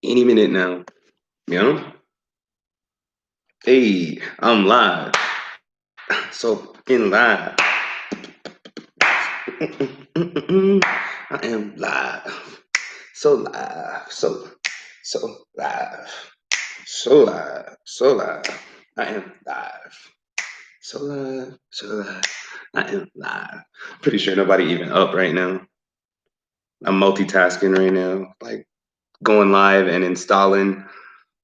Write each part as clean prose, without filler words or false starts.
Any minute now. You know? Hey, I'm live. So fucking live. I am live. So live. So live. So live. So live. I am live. So live. So live. I am live. Pretty sure nobody even up right now. I'm multitasking right now. Like going live and installing.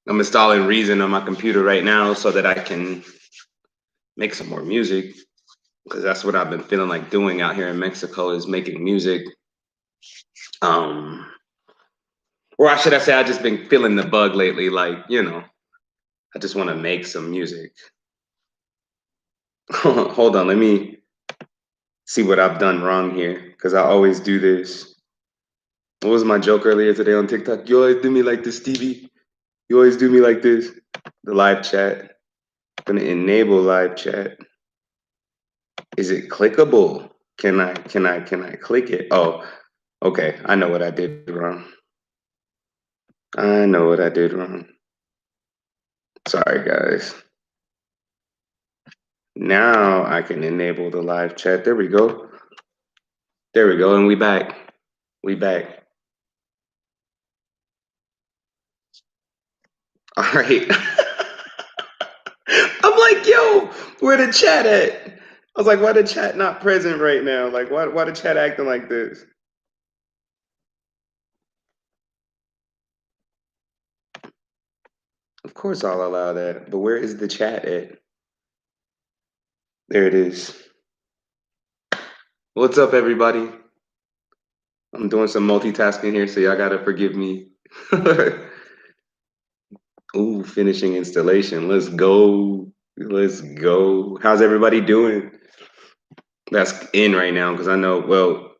I'm installing Reason on my computer right now so that I can make some more music because that's what I've been feeling like doing out here in Mexico is making music. Um, or should I say, I just been feeling the bug lately. Like, I just want to make some music. Hold on, let me see what I've done wrong here because I always do this. What was my joke earlier today on TikTok? You always do me like this, Stevie. You always do me like this. The live chat. I'm gonna enable live chat. Is it clickable? Can I click it? Oh, okay. I know what I did wrong. I know what I did wrong. Sorry, guys. Now I can enable the live chat. There we go. There we go. And we back. We back. All right. I'm like, yo, where the chat at? I was like, why the chat not present right now? Like, why the chat acting like this? Of course I'll allow that. But where is the chat at? There it is. What's up, everybody? I'm doing some multitasking here, so y'all gotta forgive me. Ooh, finishing installation. Let's go. Let's go. How's everybody doing? That's in right now because I know, well,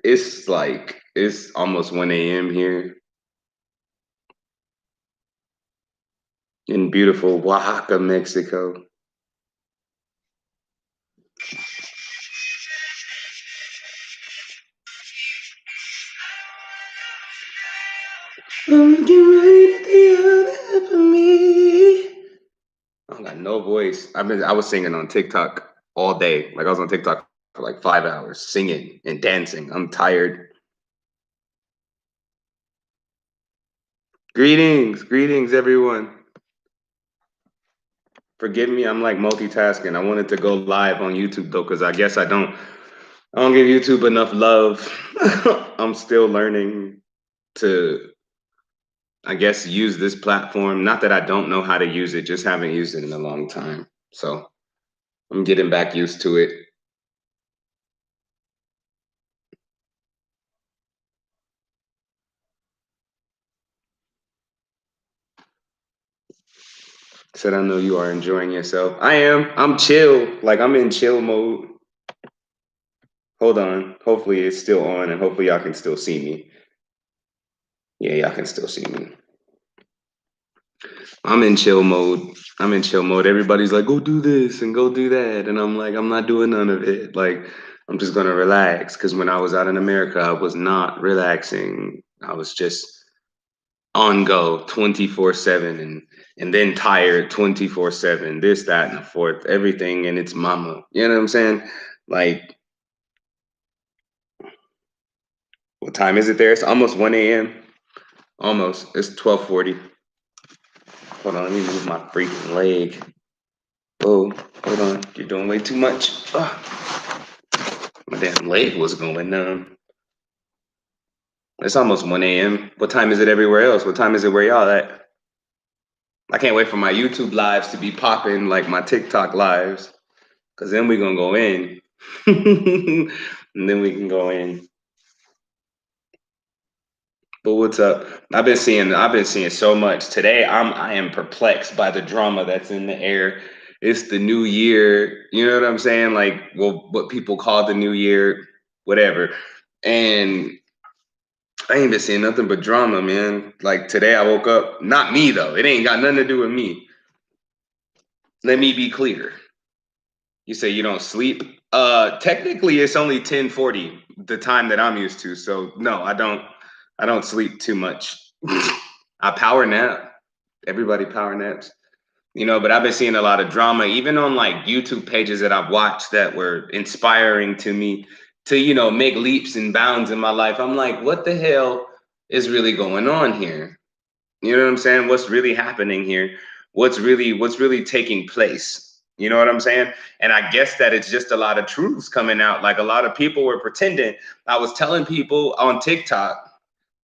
it's almost 1 a.m. here in beautiful Oaxaca, Mexico. I'm looking right at the other half of me. I don't got no voice. I was singing on TikTok all day. Like I was on TikTok for like 5 hours singing and dancing. I'm tired. Greetings, everyone. Forgive me, I'm like multitasking. I wanted to go live on YouTube though, because I guess I don't give YouTube enough love. I'm still learning to, I guess, use this platform. Not that I don't know how to use it, just haven't used it in a long time. So I'm getting back used to it. Said I know you are enjoying yourself. I am. I'm chill. Like I'm in chill mode. Hold on. Hopefully it's still on and hopefully y'all can still see me. Yeah, y'all can still see me. I'm in chill mode. I'm in chill mode. Everybody's like, go do this and go do that. And I'm like, I'm not doing none of it. Like, I'm just gonna relax. Cause when I was out in America, I was not relaxing. I was just on go 24/7 and then tired 24/7, this, that, and the fourth, everything and its mama. You know what I'm saying? Like, what time is it there? It's almost 1 a.m. Almost. It's 12:40. Hold on, let me move my freaking leg. Oh, hold on. You're doing way too much. Ugh. My damn leg was going numb. It's almost 1 a.m. What time is it everywhere else? What time is it where y'all at? I can't wait for my YouTube lives to be popping like my TikTok lives. Cause then we're gonna go in. And then we can go in. But what's up? I've been seeing so much. Today I am perplexed by the drama that's in the air. It's the new year, you know what I'm saying? Like, well, what people call the new year, whatever. And I ain't been seeing nothing but drama, man. Like today I woke up, not me though. It ain't got nothing to do with me. Let me be clear. You say you don't sleep? Technically it's only 10:40, the time that I'm used to. So no, I don't sleep too much. I power nap. Everybody power naps. But I've been seeing a lot of drama, even on like YouTube pages that I've watched that were inspiring to me to, make leaps and bounds in my life. I'm like, what the hell is really going on here? You know what I'm saying? What's really happening here? What's really taking place? You know what I'm saying? And I guess that it's just a lot of truths coming out. Like a lot of people were pretending. I was telling people on TikTok,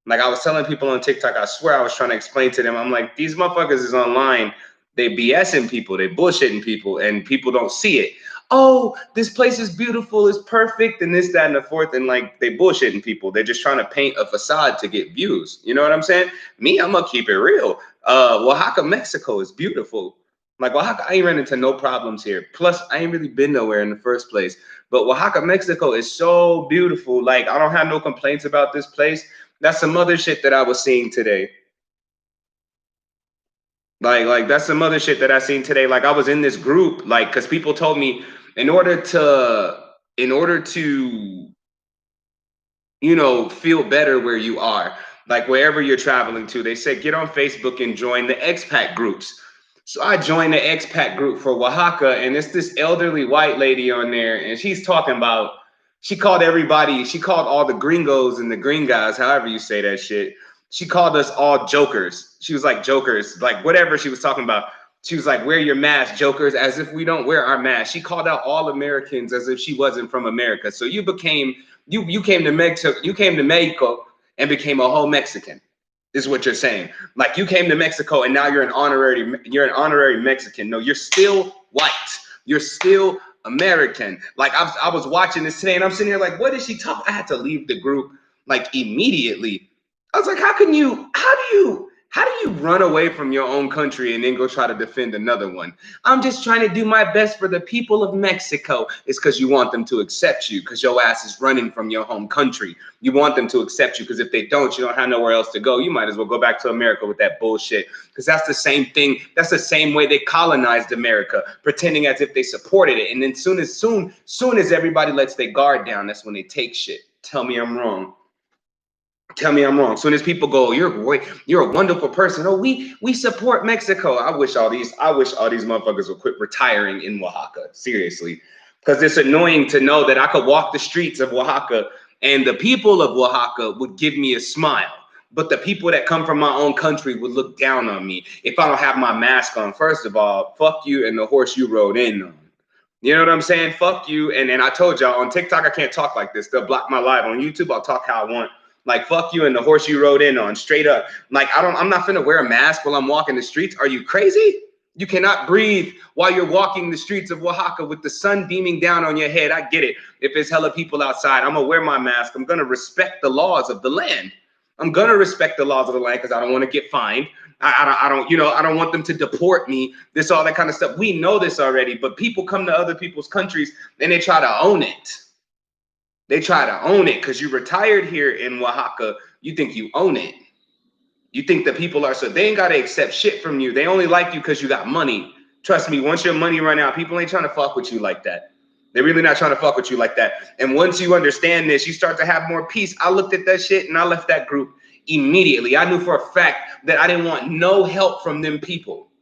I swear I was trying to explain to them. I'm like, these motherfuckers is online. They BSing people, they bullshitting people, and people don't see it. Oh, this place is beautiful, it's perfect, and this, that, and the fourth, and like they bullshitting people. They're just trying to paint a facade to get views. You know what I'm saying? Me, I'm gonna keep it real. Oaxaca, Mexico is beautiful. Like Oaxaca, I ain't ran into no problems here. Plus, I ain't really been nowhere in the first place. But Oaxaca, Mexico is so beautiful. Like, I don't have no complaints about this place. That's some other shit that I was seeing today. Like that's some other shit that I seen today. Like I was in this group, like, because people told me in order to in order to feel better where you are, like wherever you're traveling to. They said get on Facebook and join the expat groups. So I joined the expat group for Oaxaca, and it's this elderly white lady on there, and she's talking about, she called all the gringos and the green guys, however you say that shit. She called us all jokers. She was like jokers, like whatever she was talking about. She was like, wear your mask, jokers, as if we don't wear our mask. She called out all Americans as if she wasn't from America. So you came to Mexico and became a whole Mexican, is what you're saying. Like you came to Mexico and now you're an honorary Mexican. No, you're still white. You're still American. Like I was watching this today and I'm sitting here like, what is she talking? I had to leave the group like immediately. I was like, how do you run away from your own country and then go try to defend another one? I'm just trying to do my best for the people of Mexico. It's because you want them to accept you because your ass is running from your home country. You want them to accept you because if they don't, you don't have nowhere else to go. You might as well go back to America with that bullshit, because that's the same thing. That's the same way they colonized America, pretending as if they supported it. And then soon as everybody lets their guard down, that's when they take shit. Tell me I'm wrong. Tell me I'm wrong. As soon as people go, you're a wonderful person. Oh, we support Mexico. I wish all these motherfuckers would quit retiring in Oaxaca. Seriously. Because it's annoying to know that I could walk the streets of Oaxaca and the people of Oaxaca would give me a smile. But the people that come from my own country would look down on me if I don't have my mask on. First of all, fuck you and the horse you rode in on. You know what I'm saying? Fuck you. And I told y'all on TikTok, I can't talk like this. They'll block my live. On YouTube, I'll talk how I want. Like, fuck you and the horse you rode in on, straight up. Like, I'm not finna wear a mask while I'm walking the streets. Are you crazy? You cannot breathe while you're walking the streets of Oaxaca with the sun beaming down on your head. I get it. If there's hella people outside, I'm gonna wear my mask. I'm gonna respect the laws of the land. I'm gonna respect the laws of the land because I don't want to get fined. I don't want them to deport me. This, all that kind of stuff. We know this already, but people come to other people's countries and they try to own it. They try to own it because you retired here in Oaxaca. You think you own it. You think the people are, so they ain't got to accept shit from you. They only like you because you got money. Trust me, once your money run out, people ain't trying to fuck with you like that. They're really not trying to fuck with you like that. And once you understand this, you start to have more peace. I looked at that shit and I left that group immediately. I knew for a fact that I didn't want no help from them people.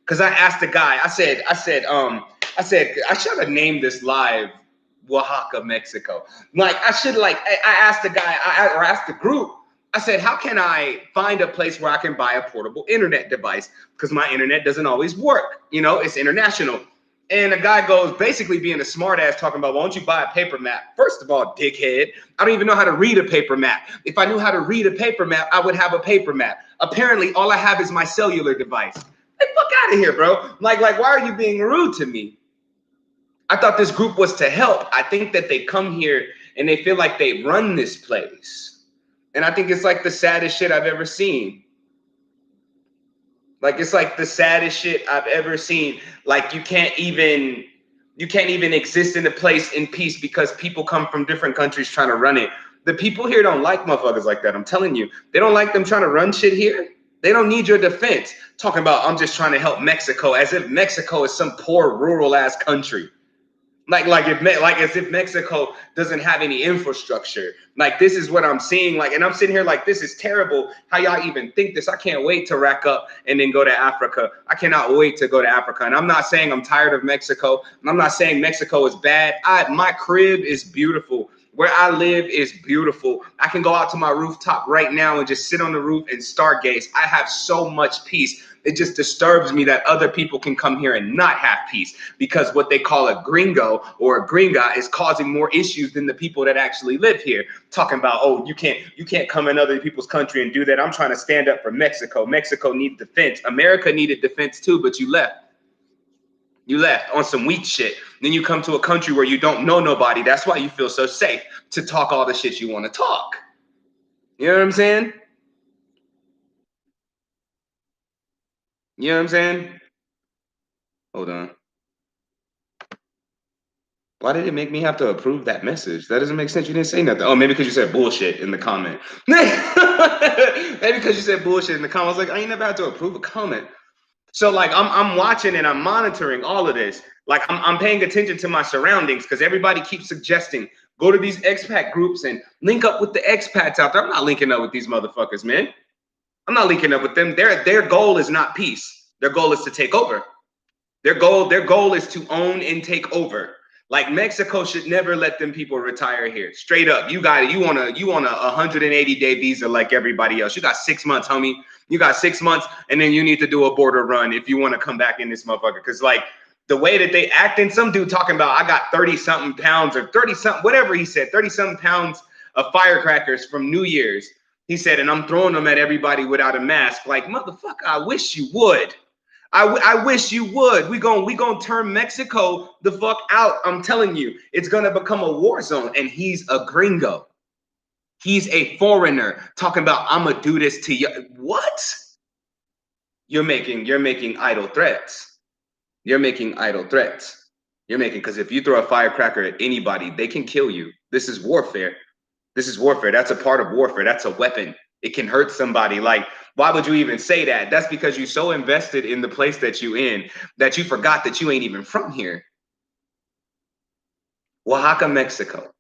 Because I asked the guy, I said, I should have named this live Oaxaca, Mexico. Like, I asked the guy, or asked the group, I said, how can I find a place where I can buy a portable internet device? Because my internet doesn't always work. It's international. And the guy goes, basically being a smart ass, talking about, why don't you buy a paper map? First of all, dickhead, I don't even know how to read a paper map. If I knew how to read a paper map, I would have a paper map. Apparently, all I have is my cellular device. Hey, fuck out of here, bro. Like, why are you being rude to me? I thought this group was to help. I think that they come here and they feel like they run this place. And I think it's like the saddest shit I've ever seen. Like, it's like the saddest shit I've ever seen. Like, you can't even exist in a place in peace because people come from different countries trying to run it. The people here don't like motherfuckers like that. I'm telling you, they don't like them trying to run shit here. They don't need your defense. Talking about, I'm just trying to help Mexico, as if Mexico is some poor rural ass country. Like as if Mexico doesn't have any infrastructure. Like this is what I'm seeing. Like, and I'm sitting here like this is terrible. How y'all even think this? I can't wait to rack up and then go to Africa. I cannot wait to go to Africa. And I'm not saying I'm tired of Mexico. I'm not saying Mexico is bad. My crib is beautiful. Where I live is beautiful. I can go out to my rooftop right now and just sit on the roof and stargaze. I have so much peace. It just disturbs me that other people can come here and not have peace because what they call a gringo or a gringa is causing more issues than the people that actually live here. Talking about, oh, you can't come in other people's country and do that. I'm trying to stand up for Mexico. Mexico needs defense. America needed defense too, but you left. You left on some weak shit. Then you come to a country where you don't know nobody. That's why you feel so safe to talk all the shit you want to talk. You know what I'm saying? You know what I'm saying? Hold on. Why did it make me have to approve that message? That doesn't make sense. You didn't say nothing. Oh, maybe because you said bullshit in the comment. Maybe because you said bullshit in the comment. I was like, I ain't never had to approve a comment. So like I'm watching and I'm monitoring all of this. Like I'm paying attention to my surroundings because everybody keeps suggesting go to these expat groups and link up with the expats out there. I'm not linking up with these motherfuckers, man. I'm not linking up with them. Their goal is not peace. Their goal is to take over. Their goal is to own and take over. Like Mexico should never let them people retire here. Straight up. You got it. You want a 180-day visa like everybody else. You got 6 months, homie. You got 6 months, and then you need to do a border run if you want to come back in this motherfucker. Cause like the way that they act, and some dude talking about I got 30-something pounds or 30-something, whatever he said, 30-something pounds of firecrackers from New Year's. He said, and I'm throwing them at everybody without a mask. Like, motherfucker, I wish you would. I wish you would. We gonna turn Mexico the fuck out. I'm telling you, it's gonna become a war zone. And he's a gringo. He's a foreigner talking about I'm gonna do this to you. What? You're making idle threats. You're making idle threats. You're making because if you throw a firecracker at anybody, they can kill you. This is warfare. This is warfare. That's a part of warfare. That's a weapon. It can hurt somebody. Like, why would you even say that? That's because you're so invested in the place that you in that you forgot that you ain't even from here. Oaxaca, Mexico.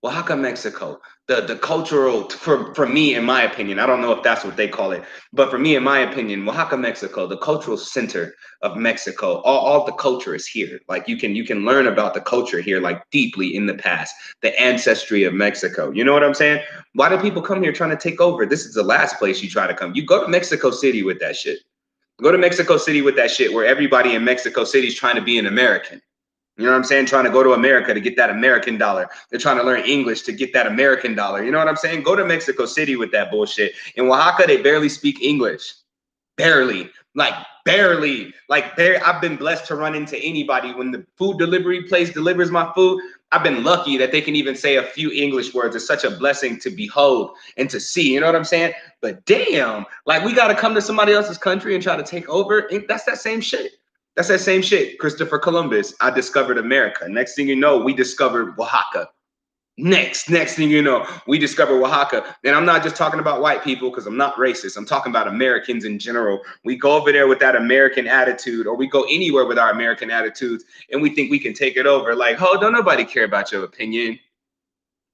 Oaxaca, Mexico. The cultural, for me, in my opinion, I don't know if that's what they call it, but for me, in my opinion, Oaxaca, Mexico, the cultural center of Mexico, all the culture is here. Like you can learn about the culture here, like deeply in the past, the ancestry of Mexico. You know what I'm saying? Why do people come here trying to take over? This is the last place you try to come. You go to Mexico City with that shit. Go to Mexico City with that shit where everybody in Mexico City is trying to be an American. You know what I'm saying? Trying to go to America to get that American dollar. They're trying to learn English to get that American dollar. You know what I'm saying? Go to Mexico City with that bullshit. In Oaxaca, they barely speak English. Barely. Like barely. I've been blessed to run into anybody when the food delivery place delivers my food. I've been lucky that they can even say a few English words. It's such a blessing to behold and to see. You know what I'm saying? But damn, like we got to come to somebody else's country and try to take over. That's that same shit. That's that same shit. Christopher Columbus, I discovered America. Next thing you know, we discovered Oaxaca. Next thing you know, we discover Oaxaca. And I'm not just talking about white people because I'm not racist. I'm talking about Americans in general. We go over there with that American attitude, or we go anywhere with our American attitudes, and we think we can take it over. Like, oh, don't nobody care about your opinion.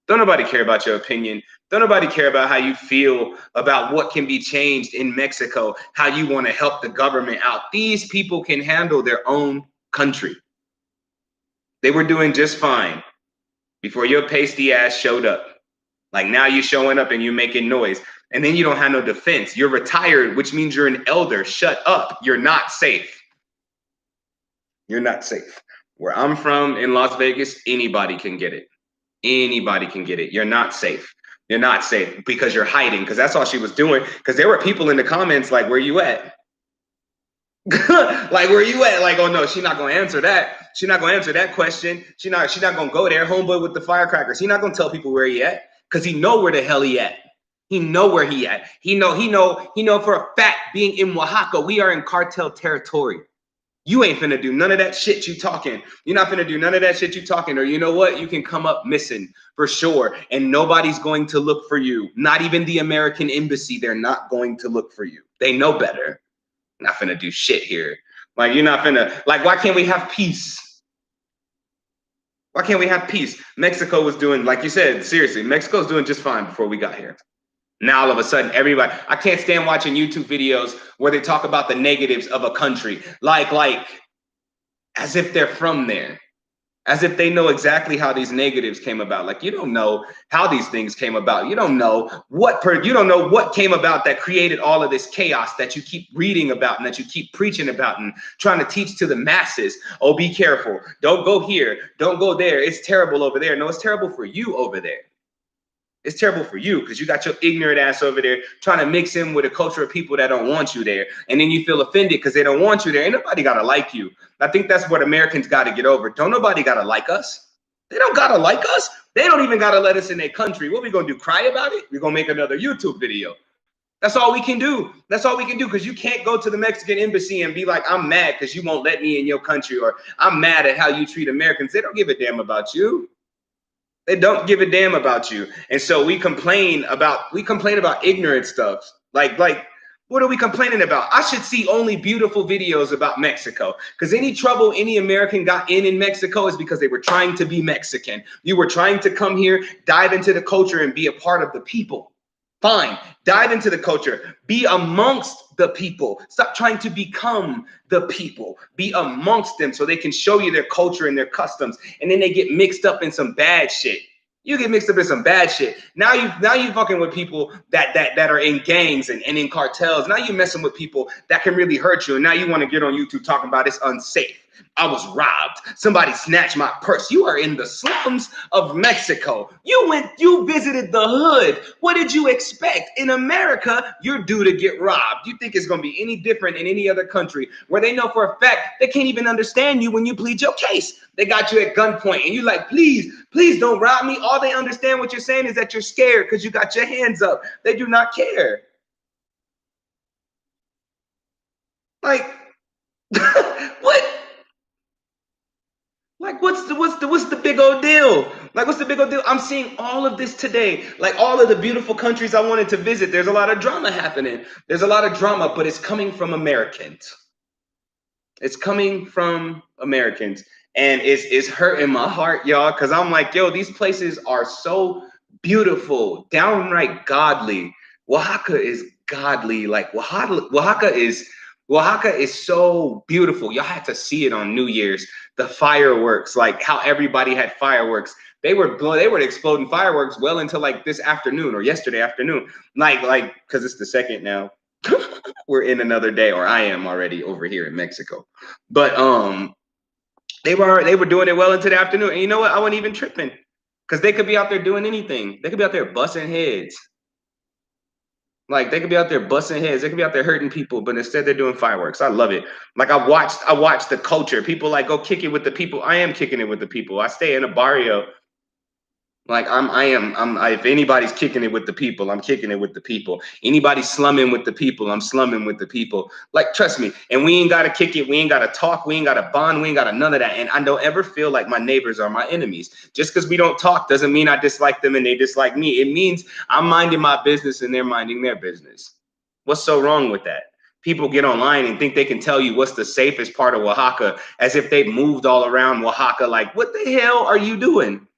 Don't nobody care about your opinion. Don't nobody care about how you feel about what can be changed in Mexico, how you want to help the government out. These people can handle their own country. They were doing just fine before your pasty ass showed up. Like now you're showing up and you're making noise. And then you don't have no defense. You're retired, which means you're an elder. Shut up. You're not safe. You're not safe. Where I'm from in Las Vegas, anybody can get it. Anybody can get it. You're not safe. You're not safe because you're hiding. Because that's all she was doing. Because there were people in the comments like, where you at? Like, where you at? Like, oh no, she's not gonna answer that. She's not gonna answer that question. She's not gonna go there. Homeboy with the firecrackers. He's not gonna tell people where he at. Because he know where the hell he at. He know where he at. He know for a fact being in Oaxaca, we are in cartel territory. You ain't finna do none of that shit you talking. You're not finna do none of that shit you talking. Or you know what? You can come up missing for sure. And nobody's going to look for you. Not even the American embassy. They're not going to look for you. They know better. Not finna do shit here. Like, you're not finna, like, why can't we have peace? Why can't we have peace? Mexico was doing, like you said, seriously, Mexico's doing just fine before we got here. Now all of a sudden, everybody, I can't stand watching YouTube videos where they talk about the negatives of a country, like as if they're from there, as if they know exactly how these negatives came about. Like, you don't know how these things came about. You don't know you don't know what came about that created all of this chaos that you keep reading about and that you keep preaching about and trying to teach to the masses. Oh, be careful. Don't go here. Don't go there. It's terrible over there. No, it's terrible for you over there. It's terrible for you because you got your ignorant ass over there trying to mix in with a culture of people that don't want you there. And then you feel offended because they don't want you there. Ain't nobody got to like you. I think that's what Americans got to get over. Don't nobody got to like us. They don't got to like us. They don't even got to let us in their country. What we going to do? Cry about it? We're going to make another YouTube video. That's all we can do. That's all we can do because you can't go to the Mexican embassy and be like, I'm mad because you won't let me in your country, or I'm mad at how you treat Americans. They don't give a damn about you. They don't give a damn about you. And so we complain about ignorant stuff. Like what are we complaining about? I should see only beautiful videos about Mexico, because any trouble any American got in Mexico is because they were trying to be Mexican. You were trying to come here, dive into the culture and be a part of the people. Fine, dive into the culture, be amongst the people. Stop trying to become the people. Be amongst them so they can show you their culture and their customs. And then they get mixed up in some bad shit. You get mixed up in some bad shit. Now you fucking with people that are in gangs and in cartels. Now you messing with people that can really hurt you. And now you want to get on YouTube talking about it's unsafe. I was robbed. Somebody snatched my purse. You are in the slums of Mexico. You visited the hood. What did you expect? In America, you're due to get robbed. You think it's going to be any different in any other country where they know for a fact they can't even understand you when you plead your case. They got you at gunpoint and you're like, please don't rob me. All they understand what you're saying is that you're scared because you got your hands up. They do not care. Like, what? Like, what's the big old deal? Like, what's the big old deal? I'm seeing all of this today. Like, all of the beautiful countries I wanted to visit, there's a lot of drama happening. There's a lot of drama, but it's coming from Americans. It's coming from Americans. And it's hurting my heart, y'all, because I'm like, yo, these places are so beautiful, downright godly. Oaxaca is godly. Like, Oaxaca is so beautiful. Y'all had to see it on New Year's. The fireworks, like how everybody had fireworks. They were exploding fireworks well into like this afternoon or yesterday afternoon. Like because it's the second now. We're in another day, or I am already over here in Mexico. But they were doing it well into the afternoon. And you know what? I wasn't even tripping. Because they could be out there doing anything. They could be out there busting heads. Like, they could be out there busting heads. They could be out there hurting people, but instead they're doing fireworks. I love it. Like, I watched the culture. People like go kick it with the people. I am kicking it with the people. I stay in a barrio. Like, if anybody's kicking it with the people, I'm kicking it with the people. Anybody slumming with the people, I'm slumming with the people. Like, trust me. And we ain't got to kick it. We ain't got to talk. We ain't got to bond. We ain't got to none of that. And I don't ever feel like my neighbors are my enemies. Just because we don't talk doesn't mean I dislike them and they dislike me. It means I'm minding my business and they're minding their business. What's so wrong with that? People get online and think they can tell you what's the safest part of Oaxaca as if they've moved all around Oaxaca. Like, what the hell are you doing?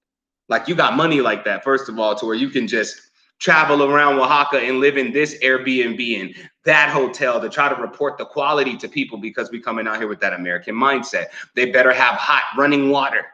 Like, you got money like that, first of all, to where you can just travel around Oaxaca and live in this Airbnb and that hotel to try to report the quality to people because we coming out here with that American mindset. They better have hot running water.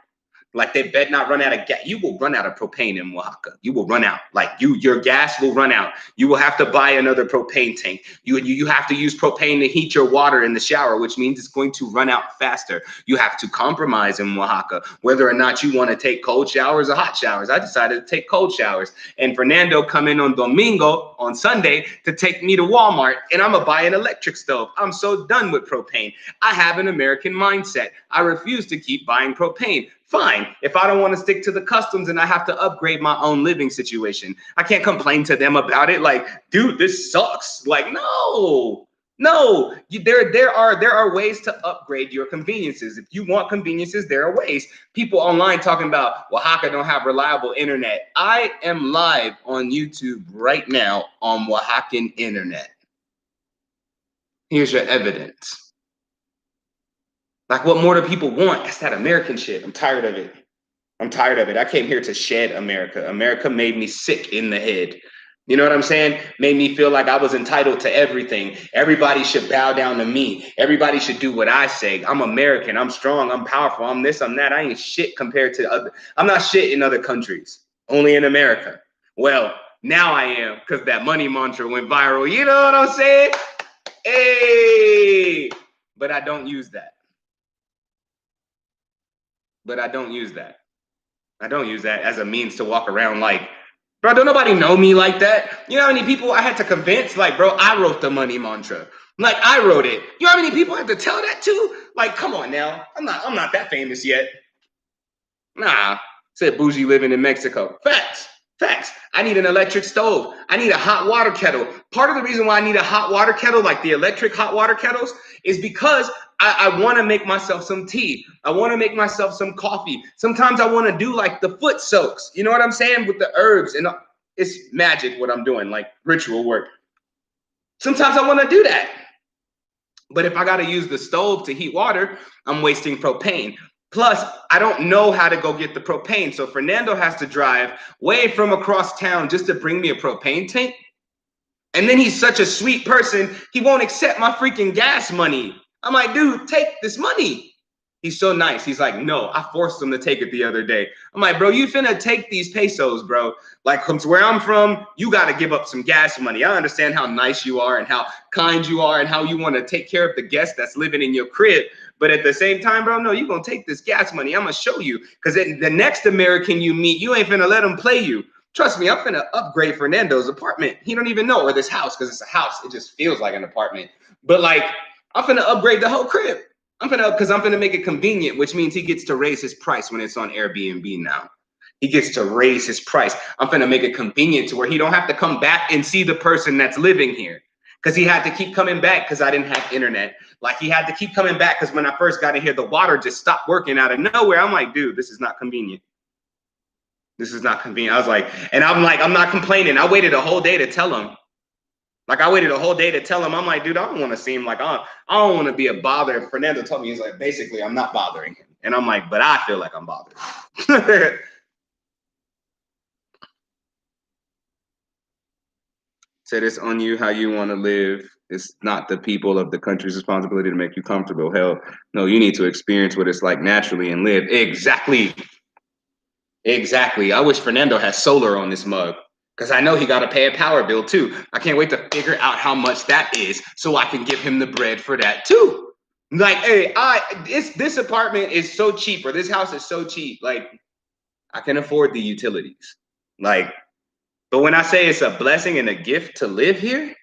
Like, they bet not run out of gas. You will run out of propane in Oaxaca. You will run out. Like, your gas will run out. You will have to buy another propane tank. You have to use propane to heat your water in the shower, which means it's going to run out faster. You have to compromise in Oaxaca, whether or not you want to take cold showers or hot showers. I decided to take cold showers. And Fernando come in on Domingo, on Sunday, to take me to Walmart, and I'm going to buy an electric stove. I'm so done with propane. I have an American mindset. I refuse to keep buying propane. Fine. If I don't want to stick to the customs and I have to upgrade my own living situation, I can't complain to them about it. Like, dude, this sucks. Like, no. There are ways to upgrade your conveniences. If you want conveniences, there are ways. People online talking about Oaxaca don't have reliable internet. I am live on YouTube right now on Oaxacan internet. Here's your evidence. Like, what more do people want? That's that American shit. I'm tired of it. I'm tired of it. I came here to shed America. America made me sick in the head. You know what I'm saying? Made me feel like I was entitled to everything. Everybody should bow down to me. Everybody should do what I say. I'm American. I'm strong. I'm powerful. I'm this. I'm that. I ain't shit compared to other. I'm not shit in other countries. Only in America. Well, now I am because that money mantra went viral. You know what I'm saying? Hey, but I don't use that. But I don't use that. I don't use that as a means to walk around like, bro, don't nobody know me like that. You know how many people I had to convince? Like, bro, I wrote the money mantra. Like, I wrote it. You know how many people I had to tell that to? Like, come on now. I'm not that famous yet. Nah, said bougie living in Mexico. Facts. Facts. I need an electric stove. I need a hot water kettle. Part of the reason why I need a hot water kettle, like the electric hot water kettles, is because I want to make myself some tea. I want to make myself some coffee. Sometimes I want to do like the foot soaks. You know what I'm saying? With the herbs. And it's magic what I'm doing, like ritual work. Sometimes I want to do that. But if I got to use the stove to heat water, I'm wasting propane. Plus, I don't know how to go get the propane. So Fernando has to drive way from across town just to bring me a propane tank. And then he's such a sweet person, he won't accept my freaking gas money. I'm like, dude, take this money. He's so nice. He's like, no, I forced him to take it the other day. I'm like, bro, you finna take these pesos, bro. Like, from where I'm from, you got to give up some gas money. I understand how nice you are and how kind you are and how you want to take care of the guest that's living in your crib. But at the same time, bro, no, you're going to take this gas money. I'm going to show you. Because the next American you meet, you ain't finna let them play you. Trust me, I'm finna upgrade Fernando's apartment. He don't even know, or this house, because it's a house. It just feels like an apartment. But like, I'm finna upgrade the whole crib. I'm finna make it convenient, which means he gets to raise his price when it's on Airbnb now. He gets to raise his price. I'm finna make it convenient to where he don't have to come back and see the person that's living here. Because he had to keep coming back because I didn't have internet. Like, he had to keep coming back because when I first got in here, the water just stopped working out of nowhere. I'm like, dude, this is not convenient. This is not convenient. I was like, and I'm like, I'm not complaining. I waited a whole day to tell him. Like, I waited a whole day to tell him. I'm like, dude, I don't want to seem like I don't want to be a bother. Fernando told me, he's like, basically, I'm not bothering him. And I'm like, but I feel like I'm bothered. Said it's on you how you want to live. It's not the people of the country's responsibility to make you comfortable. Hell, no, you need to experience what it's like naturally and live. Exactly. Exactly. I wish Fernando has solar on this mug because I know he got to pay a power bill too. I can't wait to figure out how much that is so I can give him the bread for that too. Like, hey, this apartment is so cheap, or this house is so cheap. Like, I can afford the utilities. Like, but when I say it's a blessing and a gift to live here,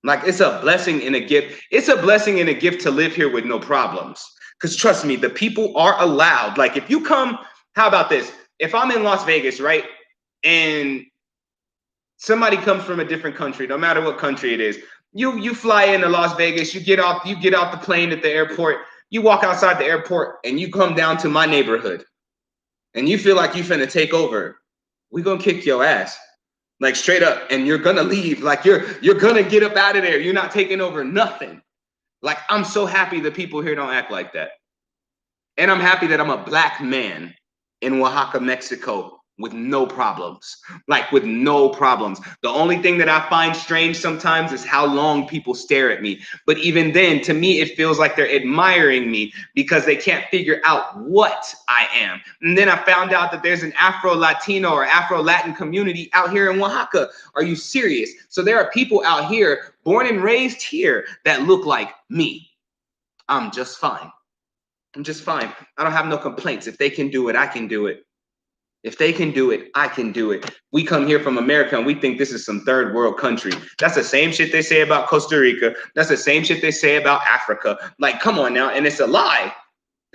like, it's a blessing and a gift. It's a blessing and a gift to live here with no problems. Because trust me, the people are allowed. Like, if you come, how about this? If I'm in Las Vegas, right, and somebody comes from a different country, no matter what country it is, you fly into Las Vegas, you get off the plane at the airport, you walk outside the airport, and you come down to my neighborhood, and you feel like you finna take over, we gonna kick your ass. Like, straight up, and you're gonna leave. Like, you're gonna get up out of there. You're not taking over nothing. Like, I'm so happy that people here don't act like that. And I'm happy that I'm a black man in Oaxaca, Mexico, with no problems. Like, with no problems. The only thing that I find strange sometimes is how long people stare at me. But even then, to me, it feels like they're admiring me because they can't figure out what I am. And then I found out that there's an Afro-Latino or Afro-Latin community out here in Oaxaca. Are you serious? So there are people out here, born and raised here, that look like me. I'm just fine. I'm just fine. I don't have no complaints. If they can do it, I can do it. If they can do it, I can do it. We come here from America and we think this is some third world country. That's the same shit they say about Costa Rica. That's the same shit they say about Africa. Like, come on now. And it's a lie.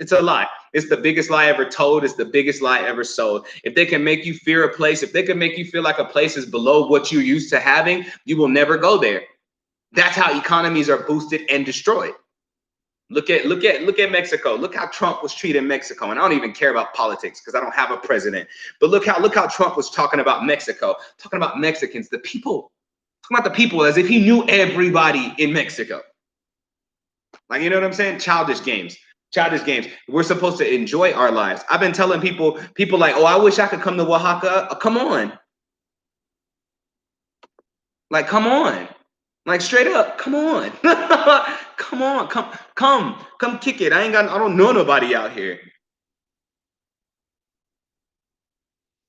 It's a lie. It's the biggest lie ever told. It's the biggest lie ever sold. If they can make you fear a place, if they can make you feel like a place is below what you're used to having, you will never go there. That's how economies are boosted and destroyed. Look at Mexico. Look how Trump was treating Mexico. And I don't even care about politics because I don't have a president. But look how Trump was talking about Mexico, talking about Mexicans, the people, talking about the people as if he knew everybody in Mexico. Like, you know what I'm saying? Childish games. Childish games. We're supposed to enjoy our lives. I've been telling people like, oh, I wish I could come to Oaxaca. Come on. Like, come on. Like straight up, come on. Come on. Come kick it. I don't know nobody out here.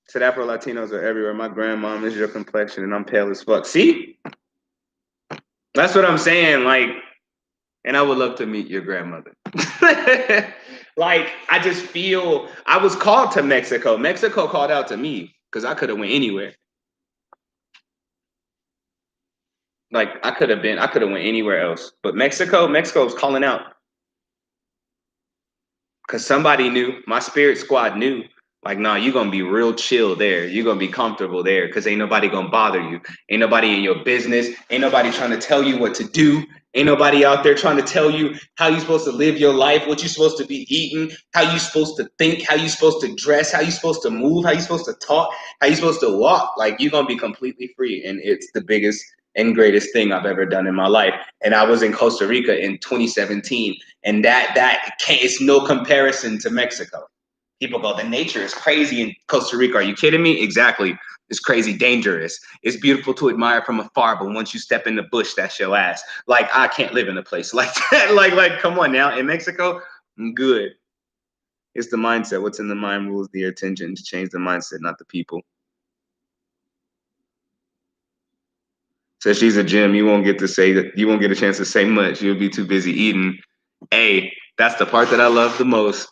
Said Afro Latinos are everywhere. My grandmom is your complexion and I'm pale as fuck. See? That's what I'm saying. Like, and I would love to meet your grandmother. Like, I just feel I was called to Mexico. Mexico called out to me because I could have went anywhere. Like I could have went anywhere else. But Mexico's calling out. Cause somebody knew, my spirit squad knew, like, nah, you're gonna be real chill there. You're gonna be comfortable there because ain't nobody gonna bother you. Ain't nobody in your business. Ain't nobody trying to tell you what to do. Ain't nobody out there trying to tell you how you supposed to live your life, what you're supposed to be eating, how you supposed to think, how you supposed to dress, how you supposed to move, how you supposed to talk, how you supposed to walk. Like you're gonna be completely free. And it's the biggest and greatest thing I've ever done in my life. And I was in Costa Rica in 2017. And that can't, it's no comparison to Mexico. People go, the nature is crazy in Costa Rica. Are you kidding me? Exactly. It's crazy dangerous. It's beautiful to admire from afar, but once you step in the bush, that's your ass. Like I can't live in a place like that. like come on now. In Mexico, I'm good. It's the mindset. What's in the mind rules the attention. To change the mindset, not the people. So she's a gym. You won't get to say that. You won't get a chance to say much. You'll be too busy eating. Hey, that's the part that I love the most.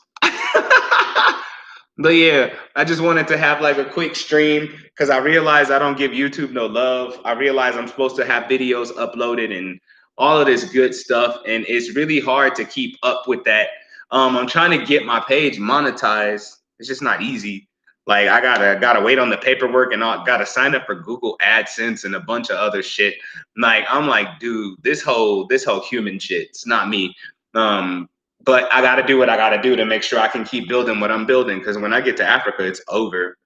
But yeah, I just wanted to have like a quick stream because I realize I don't give YouTube no love. I realize I'm supposed to have videos uploaded and all of this good stuff, and it's really hard to keep up with that. I'm trying to get my page monetized. It's just not easy. Like I gotta wait on the paperwork and I gotta sign up for Google AdSense and a bunch of other shit. Like I'm like, dude, this whole human shit, it's not me. But I got to do what I got to do to make sure I can keep building what I'm building. Because when I get to Africa, it's over.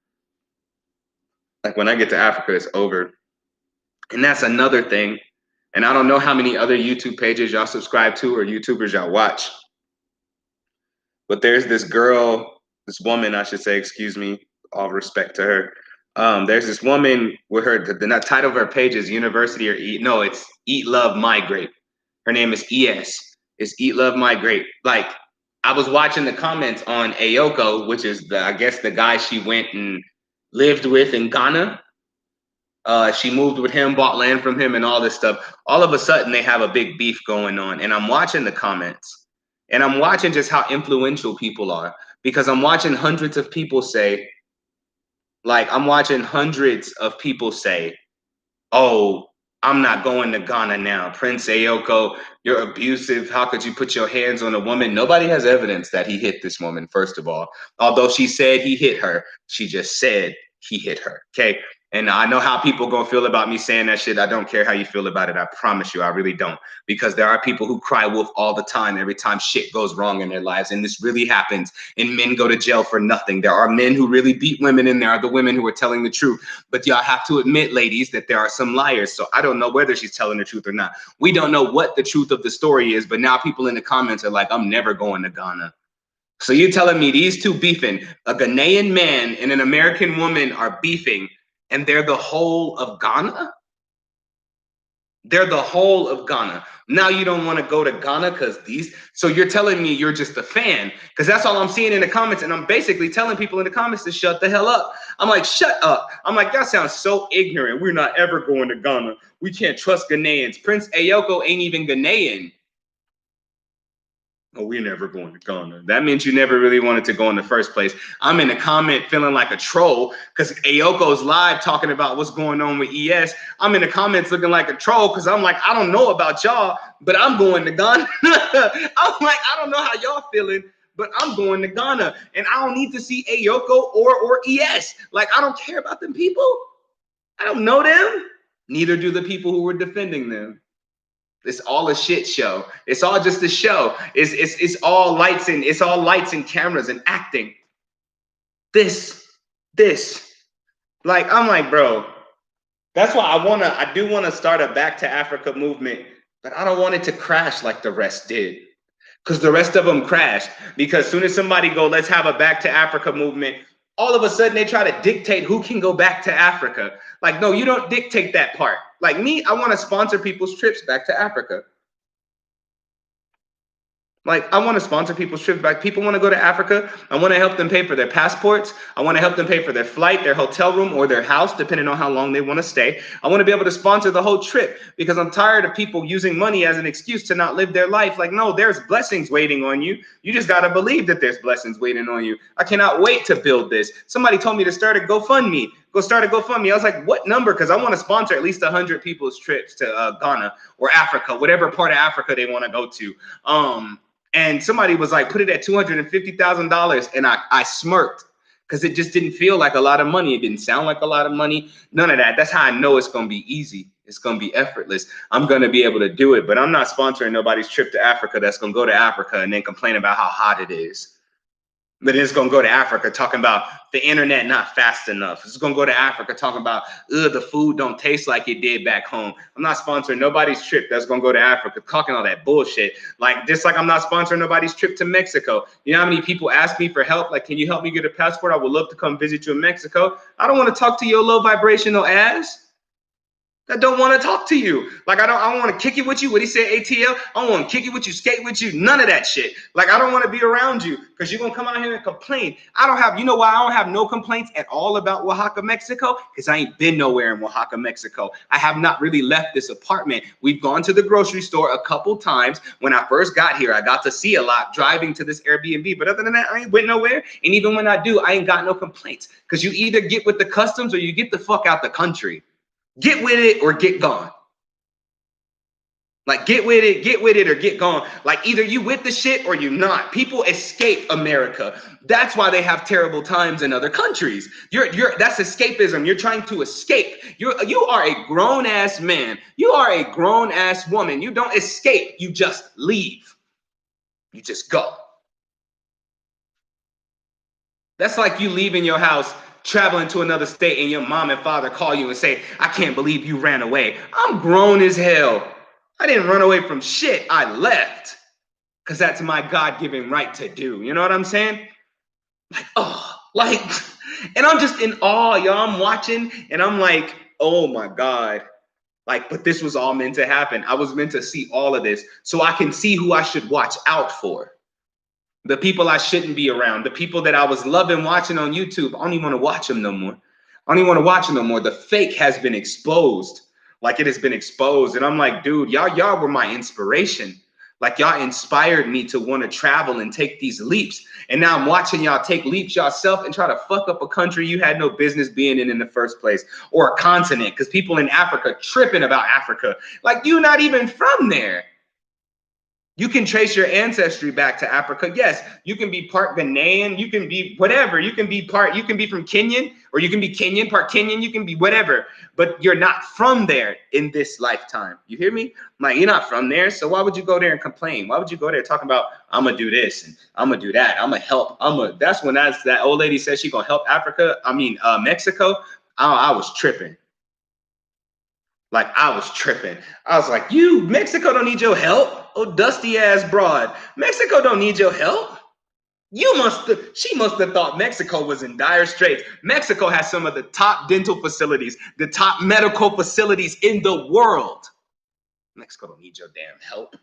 Like when I get to Africa, it's over. And that's another thing. And I don't know how many other YouTube pages y'all subscribe to or YouTubers y'all watch. But there's this girl, this woman, I should say, excuse me, all respect to her. There's this woman with her, the title of her page is University or Eat. No, it's Eat, Love, Migrate. Her name is ES. It's Eat, Love, Migrate. Like, I was watching the comments on Ayoko, which is I guess the guy she went and lived with in Ghana. She moved with him, bought land from him, and all this stuff. All of a sudden, they have a big beef going on, and I'm watching the comments, and I'm watching just how influential people are because I'm watching hundreds of people say, oh, I'm not going to Ghana now. Prince Ayoko, you're abusive. How could you put your hands on a woman? Nobody has evidence that he hit this woman, first of all. Although she said he hit her, she just said he hit her. Okay. And I know how people gonna feel about me saying that shit. I don't care how you feel about it. I promise you, I really don't. Because there are people who cry wolf all the time, every time shit goes wrong in their lives. And this really happens. And men go to jail for nothing. There are men who really beat women, and there are the women who are telling the truth. But y'all have to admit, ladies, that there are some liars. So I don't know whether she's telling the truth or not. We don't know what the truth of the story is, but now people in the comments are like, I'm never going to Ghana. So you're telling me these two beefing, a Ghanaian man and an American woman are beefing, and they're the whole of Ghana? They're the whole of Ghana. Now you don't want to go to Ghana because these. So you're telling me you're just a fan because that's all I'm seeing in the comments. And I'm basically telling people in the comments to shut the hell up. I'm like, shut up. I'm like, that sounds so ignorant. We're not ever going to Ghana. We can't trust Ghanaians. Prince Ayoko ain't even Ghanaian. Oh, we're never going to Ghana. That means you never really wanted to go in the first place. I'm in the comment feeling like a troll because Ayoko's live talking about what's going on with ES. I'm in the comments looking like a troll because I'm like, I don't know about y'all, but I'm going to Ghana. I'm like, I don't know how y'all feeling, but I'm going to Ghana. And I don't need to see Ayoko or ES. Like, I don't care about them people. I don't know them. Neither do the people who were defending them. It's all a shit show. It's all just a show. It's all lights and cameras and acting. This. Like, I'm like, bro, that's why I do wanna start a Back to Africa movement, but I don't want it to crash like the rest did. because the rest of them crashed. Because as soon as somebody go, let's have a back to Africa movement, all of a sudden they try to dictate who can go back to Africa. Like, no, you don't dictate that part. Like me, I want to sponsor people's trips back to Africa. Like, I want to sponsor people's trips back. People want to go to Africa. I want to help them pay for their passports. I want to help them pay for their flight, their hotel room, or their house, depending on how long they want to stay. I want to be able to sponsor the whole trip because I'm tired of people using money as an excuse to not live their life. Like, no, there's blessings waiting on you. You just got to believe that there's blessings waiting on you. I cannot wait to build this. Somebody told me to start a GoFundMe. Go start a GoFundMe. I was like, what number? Because I want to sponsor at least 100 people's trips to Ghana or Africa, whatever part of Africa they want to go to. And somebody was like, put it at $250,000. And I smirked because it just didn't feel like a lot of money. It didn't sound like a lot of money. None of that. That's how I know it's going to be easy. It's going to be effortless. I'm going to be able to do it. But I'm not sponsoring nobody's trip to Africa that's going to go to Africa and then complain about how hot it is. But it's going to go to Africa talking about the internet not fast enough. It's going to go to Africa talking about, the food don't taste like it did back home. I'm not sponsoring nobody's trip that's going to go to Africa talking all that bullshit. Like, just like I'm not sponsoring nobody's trip to Mexico. You know how many people ask me for help? Like, can you help me get a passport? I would love to come visit you in Mexico. I don't want to talk to your low vibrational ass that don't want to talk to you. Like, I don't want to kick it with you. What he said, ATL? I don't want to kick it with you, skate with you, none of that shit. Like, I don't want to be around you because you're going to come out here and complain. You know why I don't have no complaints at all about Oaxaca, Mexico? Because I ain't been nowhere in Oaxaca, Mexico. I have not really left this apartment. We've gone to the grocery store a couple times. When I first got here, I got to see a lot driving to this Airbnb. But other than that, I ain't went nowhere. And even when I do, I ain't got no complaints. Because you either get with the customs or you get the fuck out the country. Get with it or get gone. Like, get with it or get gone. Like, either you with the shit or you not. People escape America. That's why they have terrible times in other countries. That's escapism. You're trying to escape. You are a grown ass man. You are a grown ass woman. You don't escape. You just leave. You just go. That's like you leaving your house, traveling to another state, and your mom and father call you and say, I can't believe you ran away. I'm grown as hell. I didn't run away from shit. I left because that's my God-given right to do. You know what I'm saying? And I'm just in awe, y'all. I'm watching and I'm like, oh my God. Like, but this was all meant to happen. I was meant to see all of this so I can see who I should watch out for. The people I shouldn't be around, the people that I was loving watching on YouTube, I don't even want to watch them no more. I don't even want to watch them no more. The fake has been exposed. Like, it has been exposed. And I'm like, dude, y'all were my inspiration. Like, y'all inspired me to want to travel and take these leaps. And now I'm watching y'all take leaps yourself and try to fuck up a country you had no business being in the first place, or a continent, because people in Africa tripping about Africa. Like, you're not even from there. You can trace your ancestry back to Africa. Yes, you can be part Ghanaian. You can be whatever. You can be from Kenyan, or you can be Kenyan, part Kenyan. You can be whatever, but you're not from there in this lifetime. You hear me? Like, you're not from there. So why would you go there and complain? Why would you go there talking about, I'm going to do this and I'm going to do that. I'm going to help. That's when that old lady said she going to help Mexico. I was tripping. Like, I was tripping. I was like, Mexico don't need your help. Oh, dusty ass broad. Mexico don't need your help. She must have thought Mexico was in dire straits. Mexico has some of the top dental facilities, the top medical facilities in the world. Mexico don't need your damn help.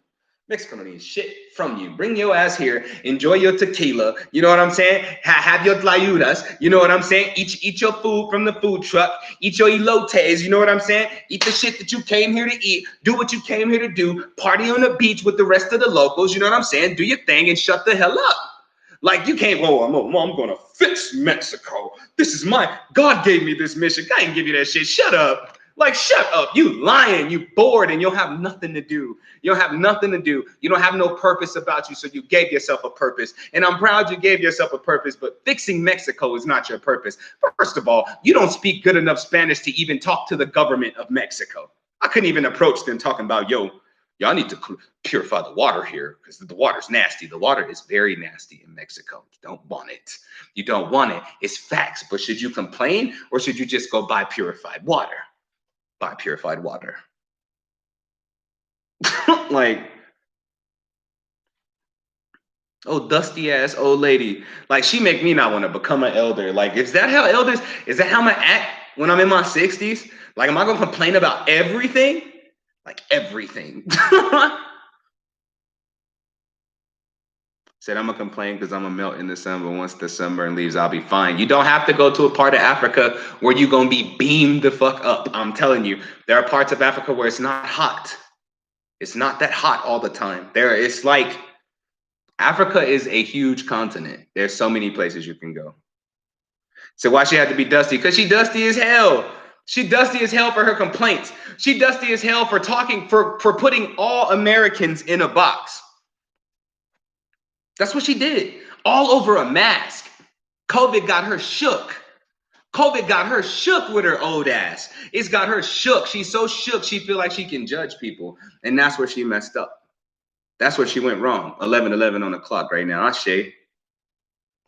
Mexico don't need shit from you. Bring your ass here. Enjoy your tequila. You know what I'm saying? Have your tlayudas. You know what I'm saying? Eat your food from the food truck. Eat your elotes. You know what I'm saying? Eat the shit that you came here to eat. Do what you came here to do. Party on the beach with the rest of the locals. You know what I'm saying? Do your thing and shut the hell up. Like, you can't, I'm going to fix Mexico. This is God gave me this mission. God didn't give you that shit. Shut up. Like, shut up. You lying. You bored and you'll have nothing to do. You don't have nothing to do. You don't have no purpose about you. So you gave yourself a purpose. And I'm proud you gave yourself a purpose, but fixing Mexico is not your purpose. First of all, you don't speak good enough Spanish to even talk to the government of Mexico. I couldn't even approach them talking about, y'all need to purify the water here because the water's nasty. The water is very nasty in Mexico. You don't want it. You don't want it. It's facts. But should you complain or should you just go buy purified water? Buy purified water. Like, Oh, dusty ass old lady. Like she make me not want to become an elder. Like, is that how elders? Is that how I'm gonna act when I'm in my 60s? Like, am I gonna complain about everything? Like everything. Said I'm gonna complain because I'm gonna melt in the sun, but once the sunburn leaves, I'll be fine. You don't have to go to a part of Africa where you're gonna be beamed the fuck up. I'm telling you, there are parts of Africa where it's not hot. It's not that hot all the time. It's like Africa is a huge continent. There's so many places you can go. So why she had to be dusty? Because she dusty as hell. She dusty as hell for her complaints. She dusty as hell for talking for putting all Americans in a box. That's what she did. All over a mask. COVID got her shook. COVID got her shook with her old ass. It's got her shook. She's so shook she feel like she can judge people. And that's where she messed up. That's where she went wrong. 11:11 on the clock right now. Ashe.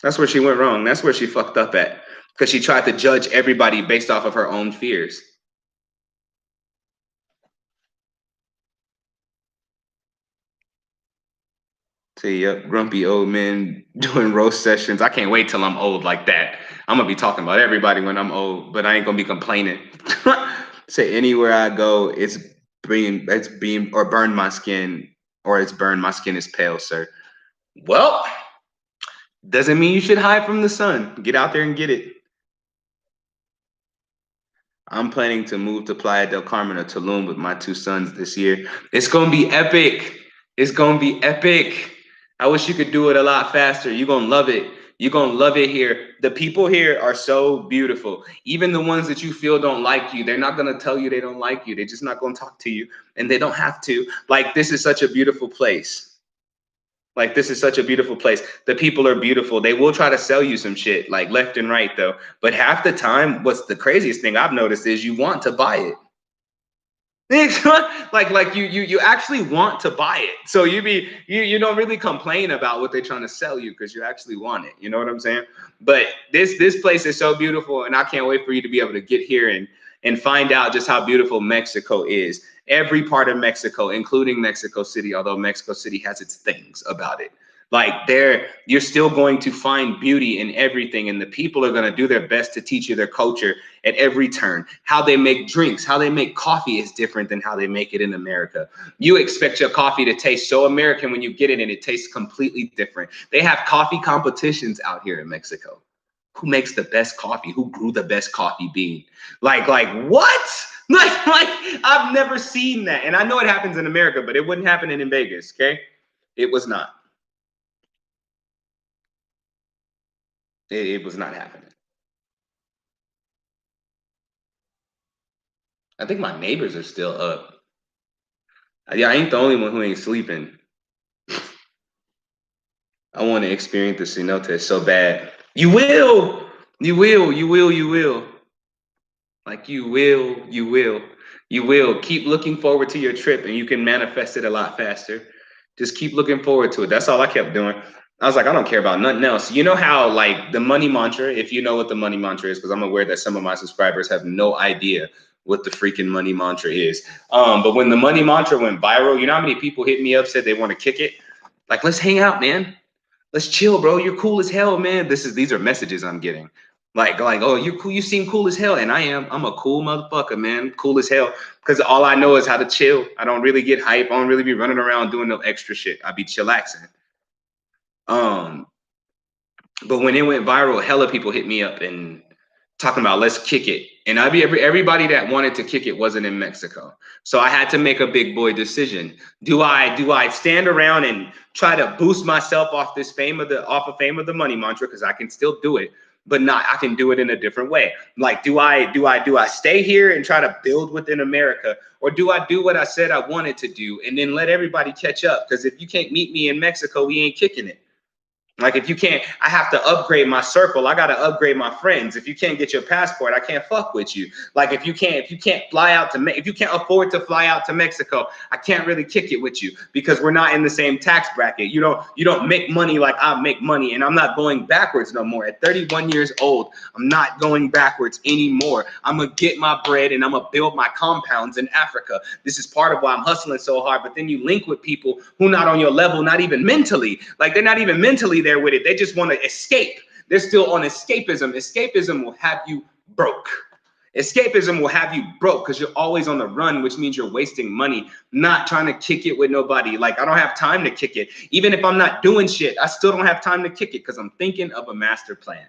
That's where she went wrong. That's where she fucked up at. Because she tried to judge everybody based off of her own fears. See, yep, grumpy old men doing roast sessions. I can't wait till I'm old like that. I'm gonna be talking about everybody when I'm old, but I ain't gonna be complaining. Say anywhere I go, it's beam or burn my skin, or it's burned my skin is pale, sir. Well, doesn't mean you should hide from the sun. Get out there and get it. I'm planning to move to Playa del Carmen or Tulum with my two sons this year. It's gonna be epic. It's gonna be epic. I wish you could do it a lot faster. You're gonna love it. You're gonna love it here. The people here are so beautiful. Even the ones that you feel don't like you, they're not gonna tell you they don't like you. They're just not gonna talk to you, and they don't have to. Like, this is such a beautiful place. Like, this is such a beautiful place. The people are beautiful. They will try to sell you some shit, like left and right, though. But half the time, what's the craziest thing I've noticed is you want to buy it. like you actually want to buy it. So you don't really complain about what they're trying to sell you because you actually want it. You know what I'm saying? But this place is so beautiful, and I can't wait for you to be able to get here and find out just how beautiful Mexico is. Every part of Mexico, including Mexico City, although Mexico City has its things about it. Like, you're still going to find beauty in everything, and the people are going to do their best to teach you their culture at every turn. How they make drinks, how they make coffee is different than how they make it in America. You expect your coffee to taste so American when you get it, and it tastes completely different. They have coffee competitions out here in Mexico. Who makes the best coffee? Who grew the best coffee bean? Like what? Like I've never seen that. And I know it happens in America, but it wouldn't happen in Vegas, okay? It was not. It was not happening. I think my neighbors are still up. Yeah, I ain't the only one who ain't sleeping. I want to experience the cenote so bad. You will. You will. You will. You will. Like, you will. You will. You will. Keep looking forward to your trip, and you can manifest it a lot faster. Just keep looking forward to it. That's all I kept doing. I was like, I don't care about nothing else. You know how, like, the money mantra, if you know what the money mantra is, because I'm aware that some of my subscribers have no idea what the freaking money mantra is. But when the money mantra went viral, you know how many people hit me up, said they want to kick it? Like, let's hang out, man. Let's chill, bro. You're cool as hell, man. These are messages I'm getting. Like, oh, you're cool. You seem cool as hell, and I am. I'm a cool motherfucker, man. Cool as hell. Because all I know is how to chill. I don't really get hype. I don't really be running around doing no extra shit. I be chillaxing. Um, but when it went viral, hella people hit me up and talking about let's kick it. And everybody that wanted to kick it wasn't in Mexico. So I had to make a big boy decision. Do I stand around and try to boost myself off fame of the money mantra, because I can still do it, but not I can do it in a different way. Like, do I stay here and try to build within America, or do I do what I said I wanted to do and then let everybody catch up? Because if you can't meet me in Mexico, we ain't kicking it. Like if you can't, I have to upgrade my circle. I got to upgrade my friends. If you can't get your passport, I can't fuck with you. Like if you can't fly out to, if you can't afford to fly out to Mexico, I can't really kick it with you because we're not in the same tax bracket. You don't make money like I make money, and I'm not going backwards no more. At 31 years old, I'm not going backwards anymore. I'm gonna get my bread and I'm gonna build my compounds in Africa. This is part of why I'm hustling so hard. But then you link with people who not on your level, not even mentally. Like they're not even mentally there with it. They just want to escape. They're still on escapism. Escapism will have you broke. Escapism will have you broke because you're always on the run, which means you're wasting money, not trying to kick it with nobody. Like I don't have time to kick it. Even if I'm not doing shit, I still don't have time to kick it because I'm thinking of a master plan.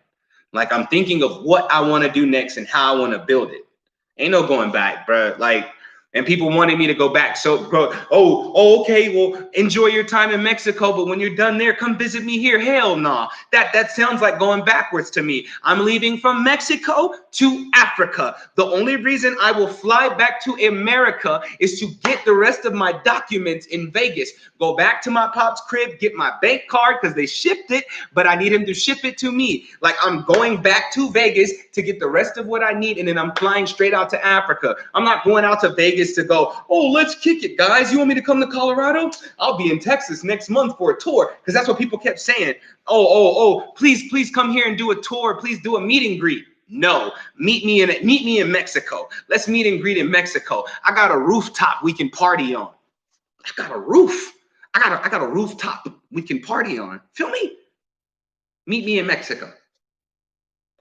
Like I'm thinking of what I want to do next and how I want to build it. Ain't no going back, bro. Like, and people wanted me to go back. So, bro, okay, well, enjoy your time in Mexico, but when you're done there, come visit me here. Hell nah. That sounds like going backwards to me. I'm leaving from Mexico to Africa. The only reason I will fly back to America is to get the rest of my documents in Vegas. Go back to my pop's crib, get my bank card because they shipped it, but I need him to ship it to me. Like I'm going back to Vegas to get the rest of what I need, and then I'm flying straight out to Africa. I'm not going out to Vegas to go, oh, let's kick it, guys. You want me to come to Colorado? I'll be in Texas next month for a tour, because that's what people kept saying. Oh, please come here and do a tour. Please do a meet and greet. No, meet me in Mexico. Let's meet and greet in Mexico. I got a rooftop we can party on. I got a roof. I got a rooftop we can party on. Feel me? Meet me in Mexico.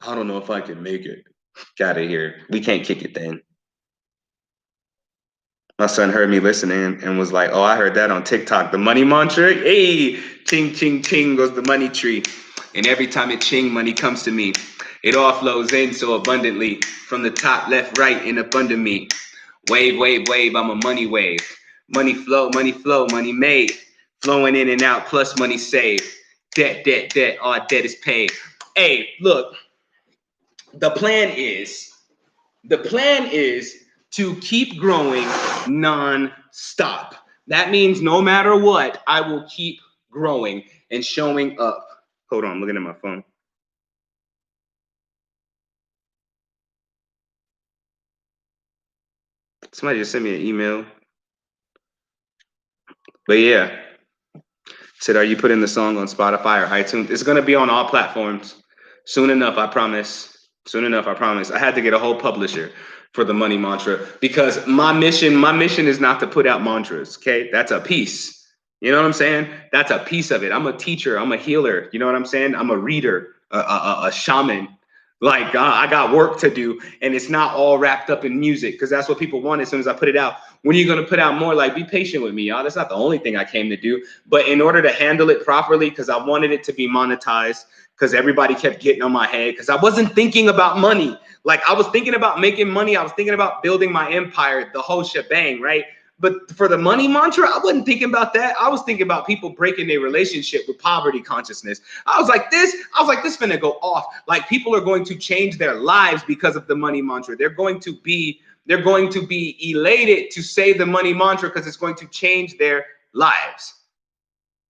I don't know if I can make it. Got it here. We can't kick it then. My son heard me listening and was like, oh, I heard that on TikTok. The money mantra, hey, ching, ching, ching goes the money tree. And every time it ching, money comes to me. It all flows in so abundantly from the top, left, right, and up under me. Wave, wave, wave, I'm a money wave. Money flow, money made. Flowing in and out, plus money saved. Debt, all debt is paid. Hey, look, the plan is to keep growing non-stop. That means no matter what, I will keep growing and showing up. Hold on, I'm looking at my phone. Somebody just sent me an email. But yeah, said, are you putting the song on Spotify or iTunes? It's going to be on all platforms soon enough, I promise. Soon enough, I promise. I had to get a whole publisher for the money mantra because my mission is not to put out mantras. Okay, that's a piece. You know what I'm saying? That's a piece of it. I'm a teacher. I'm a healer. You know what I'm saying? I'm a reader, a shaman. Like I got work to do, and it's not all wrapped up in music because that's what people want as soon as I put it out. When are you going to put out more? Like, be patient with me, y'all. That's not the only thing I came to do. But in order to handle it properly, because I wanted it to be monetized, because everybody kept getting on my head, because I wasn't thinking about money. Like, I was thinking about making money. I was thinking about building my empire, the whole shebang, right? But for the money mantra, I wasn't thinking about that. I was thinking about people breaking their relationship with poverty consciousness. I was like, this finna go off. Like, people are going to change their lives because of the money mantra. They're going to be elated to say the money mantra because it's going to change their lives.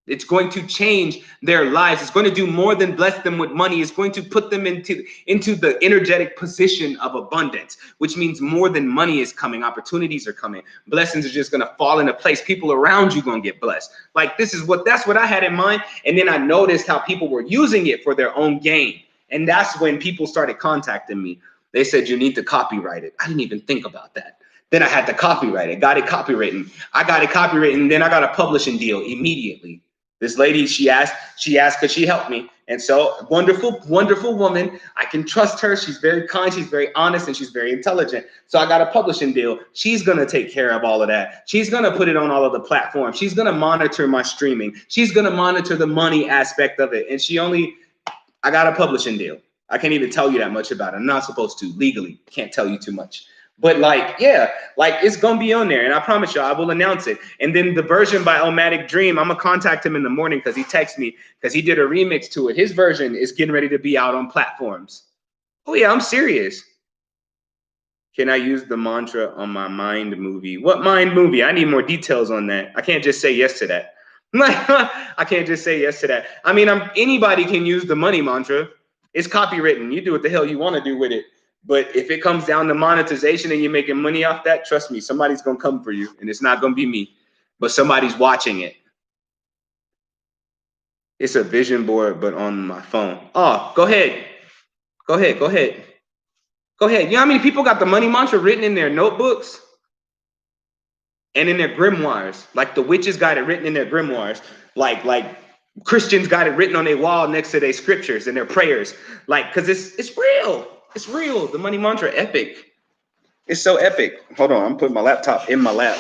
It's going to change their lives. It's going to do more than bless them with money. It's going to put them into the energetic position of abundance, which means more than money is coming. Opportunities are coming. Blessings are just going to fall into place. People around you going to get blessed. Like, that's what I had in mind. And then I noticed how people were using it for their own gain. And that's when people started contacting me. They said, you need to copyright it. I didn't even think about that. Then I had to copyright it, got it copywritten. I got it copywritten, then I got a publishing deal immediately. This lady, she asked, could she help me? And so, wonderful, wonderful woman. I can trust her. She's very kind, she's very honest, and she's very intelligent. So I got a publishing deal. She's gonna take care of all of that. She's gonna put it on all of the platforms. She's gonna monitor my streaming. She's gonna monitor the money aspect of it. And I got a publishing deal. I can't even tell you that much about it. I'm not supposed to legally. Can't tell you too much. But like, yeah, like it's gonna be on there, and I promise you, I will announce it. And then the version by Omatic Dream, I'm gonna contact him in the morning because he texted me because he did a remix to it. His version is getting ready to be out on platforms. Oh yeah, I'm serious. Can I use the mantra on my Mind movie? What Mind movie? I need more details on that. I can't just say yes to that. I can't just say yes to that. I mean, anybody can use the money mantra. It's copywritten. You do what the hell you want to do with it. But if it comes down to monetization and you're making money off that, trust me, somebody's going to come for you. And it's not going to be me, but somebody's watching it. It's a vision board, but on my phone. Oh, go ahead. Go ahead. Go ahead. Go ahead. You know how many people got the money mantra written in their notebooks and in their grimoires? Like the witches got it written in their grimoires. Like Christians got it written on their wall next to their scriptures and their prayers. Like, because it's real. It's real. The money mantra, epic. It's so epic. Hold on. I'm putting my laptop in my lap.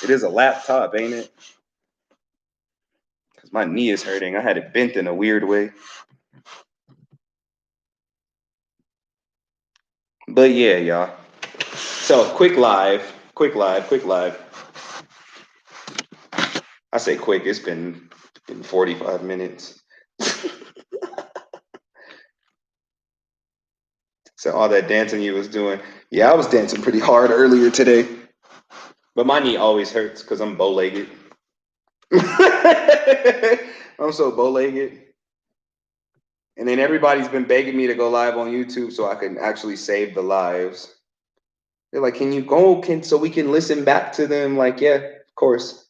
It is a laptop, ain't it? Because my knee is hurting. I had it bent in a weird way. But yeah, y'all. So quick live. I say quick. It's been 45 minutes. So all that dancing you was doing. Yeah, I was dancing pretty hard earlier today. But my knee always hurts because I'm bow-legged. I'm so bow-legged. And then everybody's been begging me to go live on YouTube so I can actually save the lives. They're like, can you go so we can listen back to them? Like, yeah, of course.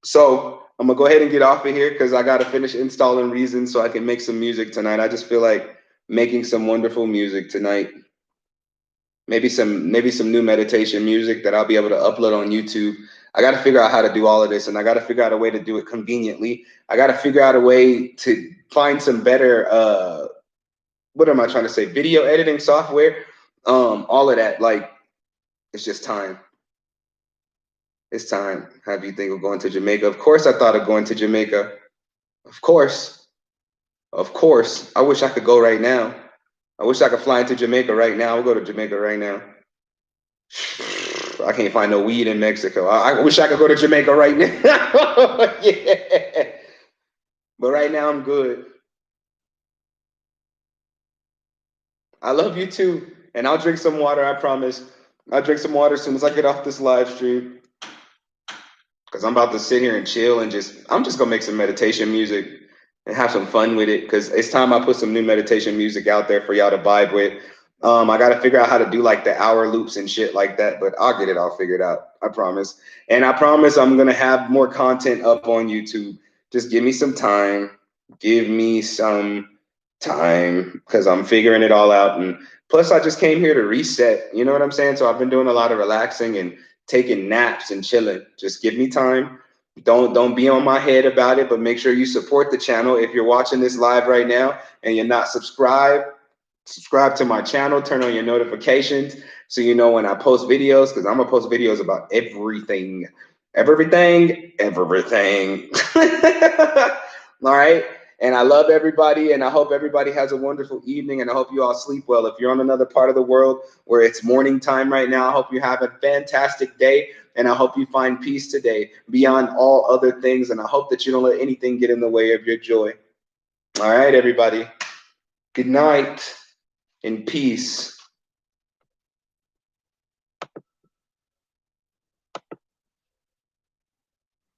So I'm gonna go ahead and get off of here because I gotta finish installing Reason so I can make some music tonight. I just feel like making some wonderful music tonight. Maybe some new meditation music that I'll be able to upload on YouTube. I got to figure out how to do all of this, and I got to figure out a way to do it conveniently. I got to figure out a way to find some better what am I trying to say? Video editing software. All of that. Like, it's just time. It's time. Have you think of going to Jamaica? Of course, I thought of going to Jamaica. Of course. I wish I could go right now. I wish I could fly into Jamaica right now. We'll go to Jamaica right now. I can't find no weed in Mexico. I wish I could go to Jamaica right now. Yeah. But right now I'm good. I love you too. And I'll drink some water, I promise. I'll drink some water as soon as I get off this live stream. Because I'm about to sit here and chill and I'm just gonna make some meditation music and have some fun with it. Because it's time I put some new meditation music out there for y'all to vibe with. I got to figure out how to do like the hour loops and shit like that, but I'll get it all figured out. I promise. And I promise I'm going to have more content up on YouTube. Just give me some time. Give me some time because I'm figuring it all out. And plus, I just came here to reset. You know what I'm saying? So I've been doing a lot of relaxing and taking naps and chilling. Just give me time. Don't be on my head about it, but make sure you support the channel. If you're watching this live right now and you're not subscribed, subscribe to my channel, turn on your notifications so you know when I post videos, because I'm gonna post videos about everything. All right. And I love everybody, and I hope everybody has a wonderful evening, and I hope you all sleep well. If you're on another part of the world where it's morning time right now, I hope you have a fantastic day, and I hope you find peace today beyond all other things, and I hope that you don't let anything get in the way of your joy. All right, everybody. Good night. In peace.